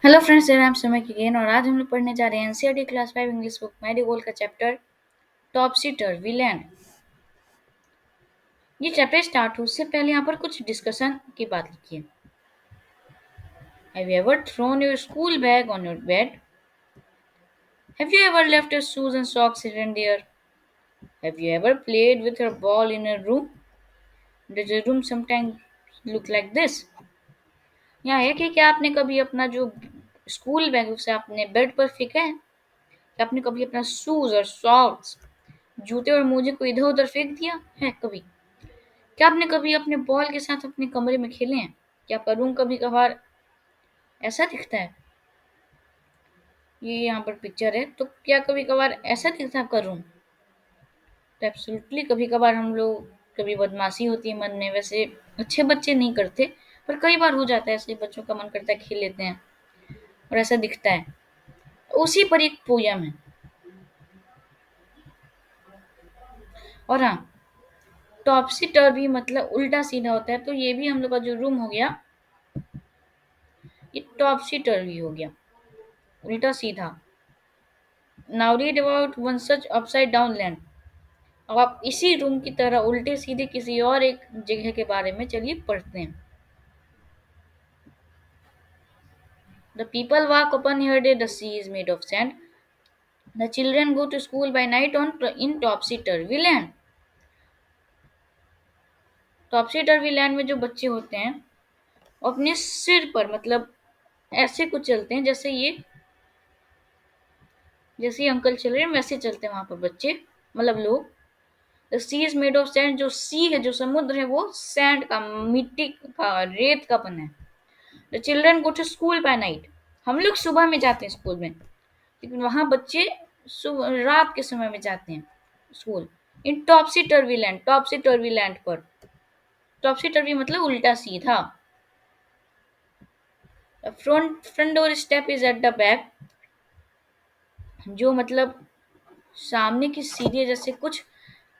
Hello friends, मेरा नाम समय अगेन और आज हम लोग पढ़ने जा रहे हैं NCERT class 5 English book marigold का चैप्टर टॉपसी टर्वी लैंड। ये चैप्टर स्टार्ट हो उससे पहले यहाँ पर कुछ डिस्कशन की बात लिखी है। Have you ever thrown your school bag on your bed? Have you ever left your shoes and socks here and there? Have you ever played with your ball in your room? Does your room sometimes look like this? यहाँ है कि क्या आपने कभी अपना जो school bag उसे आपने बेड पर फेंका है? क्या आपने कभी अपना शूज और सॉक्स, जूते और मोजे को इधर उधर फेंक दिया है कभी? क्या आपने कभी अपने बॉल के साथ अपने कमरे में खेले हैं? क्या आपका रूम कभी कभार ऐसा दिखता है? ये यहाँ पर पिक्चर है, तो क्या कभी कभार ऐसा दिखता है आपका रूम? तो एब्सोल्युटली कभी कभार हम लोग कभी बदमाशी होती है मन में, वैसे अच्छे बच्चे नहीं करते, पर कई बार हो जाता है ऐसे, बच्चों का मन करता है खेल लेते हैं और ऐसा दिखता है। उसी पर एक पोयम है। और हाँ, टॉपसी टर्वी मतलब उल्टा सीधा होता है, तो ये भी हम लोग का जो रूम हो गया ये टॉपसी टर्वी हो गया, उल्टा सीधा। Now read about one such upside down land. अब आप इसी रूम की तरह उल्टे सीधे किसी और एक जगह के बारे में चलिए पढ़ते हैं। The people walk upon here day, the sea is made of sand. The children go to school by night on in topsy turvy land. टॉपसी turvy land में जो बच्चे होते हैं वो अपने सिर पर मतलब ऐसे कुछ चलते हैं, जैसे ये अंकल चल रहे हैं वैसे चलते हैं वहां पर बच्चे, मतलब लोग। The sea is made of sand, जो सी है, जो समुद्र है, वो सैंड का, मिट्टी का, रेत का बना है। The children go to school by night, हम लोग सुबह में जाते हैं स्कूल में, लेकिन वहां बच्चे सुबह रात के समय में जाते हैं school. In topsy turvy land, टॉपसी turvy land पर, टॉपसी टर्वी मतलब उल्टा सीधा। Front door step is at the back, जो मतलब सामने की सीढ़ी, जैसे कुछ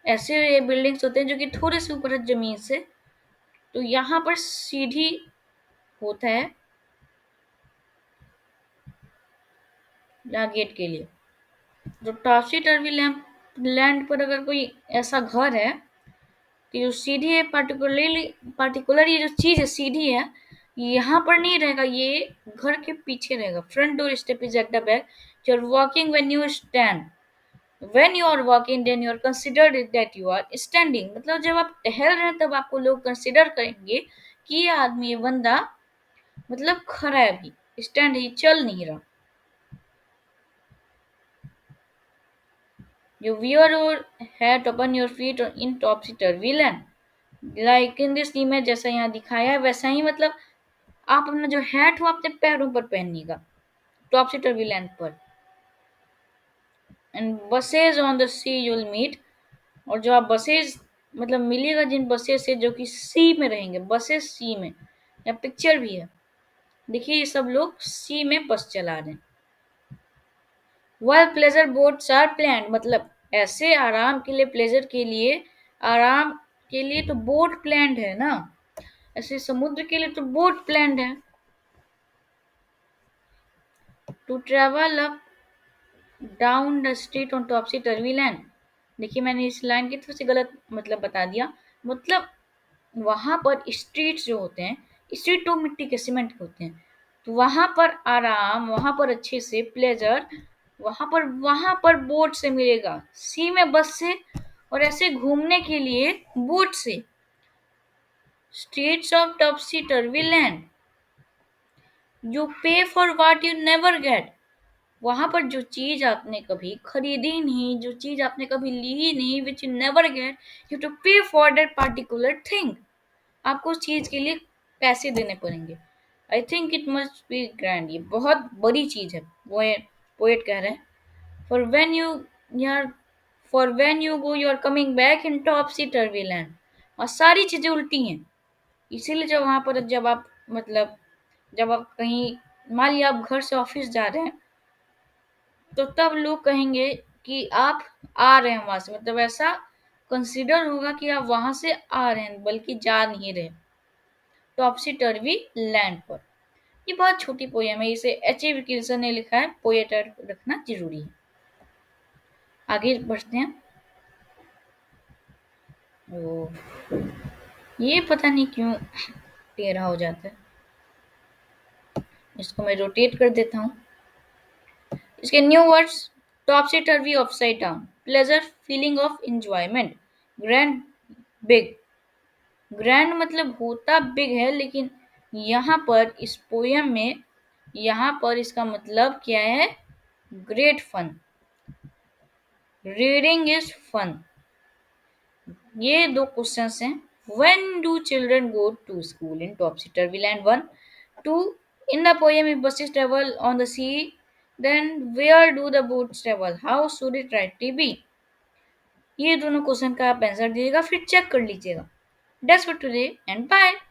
ऐसे बिल्डिंग्स होते हैं जो कि थोड़े से ऊपर है जमीन से, तो यहाँ पर सीढ़ी होता है गेट के लिए। तो टॉपसी टर्वी लैंड पर अगर कोई ऐसा घर है कि जो सीढ़ी है, पार्टिकुलर ये जो चीज है सीढ़ी है, यहाँ पर नहीं रहेगा, ये घर के पीछे रहेगा। Front door step is at the back, you are walking when you stand, when you are walking then you are considered that you are standing, मतलब जब आप टहल रहे हैं तब आपको लोग कंसिडर करेंगे कि ये आदमी, ये बंदा मतलब खड़ा है, अभी स्टैंड ही चल नहीं रहा। You wear your hat upon your feet in topsy-turvy land. Like in this image, जैसा यहाँ दिखाया है वैसा ही, मतलब आप अपना जो हैट हो अपने पैरों पर पहनिएगा टॉपसी टर्वी लैंड पर। And buses on the sea you'll meet, और जो आप बसेज मतलब मिलिएगा जिन बसेस से जो कि सी में रहेंगे, बसेस सी में, या पिक्चर भी है, देखिए ये सब लोग सी में बस चला रहे हैं। Well pleasure boats are planned, मतलब ऐसे आराम के लिए, प्लेजर के लिए, आराम के लिए तो बोट प्लान्ड है ना, ऐसे समुद्र के लिए तो बोट प्लान्ड है। To travel up down the street on topsy turvy land, देखिए मैंने इस लाइन की थोड़ी सी गलत मतलब बता दिया, मतलब वहां पर स्ट्रीट्स जो होते हैं, स्ट्रीट तो मिट्टी के सीमेंट के होते हैं, तो वहां पर आराम, वहां पर अच्छे से प्लेजर, वहां पर बोट से मिलेगा, सी में बस से, और ऐसे घूमने के लिए बोट से। Streets of topsy turvy land, you pay for what you never get, वहां पर जो चीज आपने कभी खरीदी नहीं, जो चीज आपने कभी ली नहीं, which you never get, you to pay for that particular thing, आपको उस चीज के लिए पैसे देने पड़ेंगे। I think it must be grand, ये बहुत बड़ी चीज है, वो पोएट कह रहे हैं। फॉर वेन यू यार, for when you go you are coming back in topsy turvy land, और सारी चीजें उल्टी हैं, इसीलिए जब वहां पर जब आप मतलब जब आप कहीं, मान लिया आप घर से ऑफिस जा रहे हैं, तो तब लोग कहेंगे कि आप आ रहे हैं वहां से, मतलब ऐसा कंसिडर होगा कि आप वहां से आ रहे हैं बल्कि जा नहीं रहे, टॉपसी टर्वी लैंड पर। ये बहुत छोटी पोयम है, इसे एच ए विल्सन ने लिखा है, पोएट रखना जरूरी है। आगे बढ़ते हैं। ओ, ये पता नहीं क्यों टेढ़ा हो जाता है, इसको मैं रोटेट कर देता हूँ। इसके new words: टॉपसी टर्वी, upside down, pleasure, feeling of enjoyment, grand, big. Grand मतलब होता बिग है, लेकिन यहाँ पर इस पोयम में यहाँ पर इसका मतलब क्या है? Great fun, reading is fun. ये दो क्वेश्चंस हैं। When do children go to school in topsy turvy land? 1, 2, in the poem if buses travel on the sea, then where do the boats travel? How should it rightly be? ये दोनों question का आप answer दीजिएगा, फिर check कर लीजिएगा। That's for today and bye.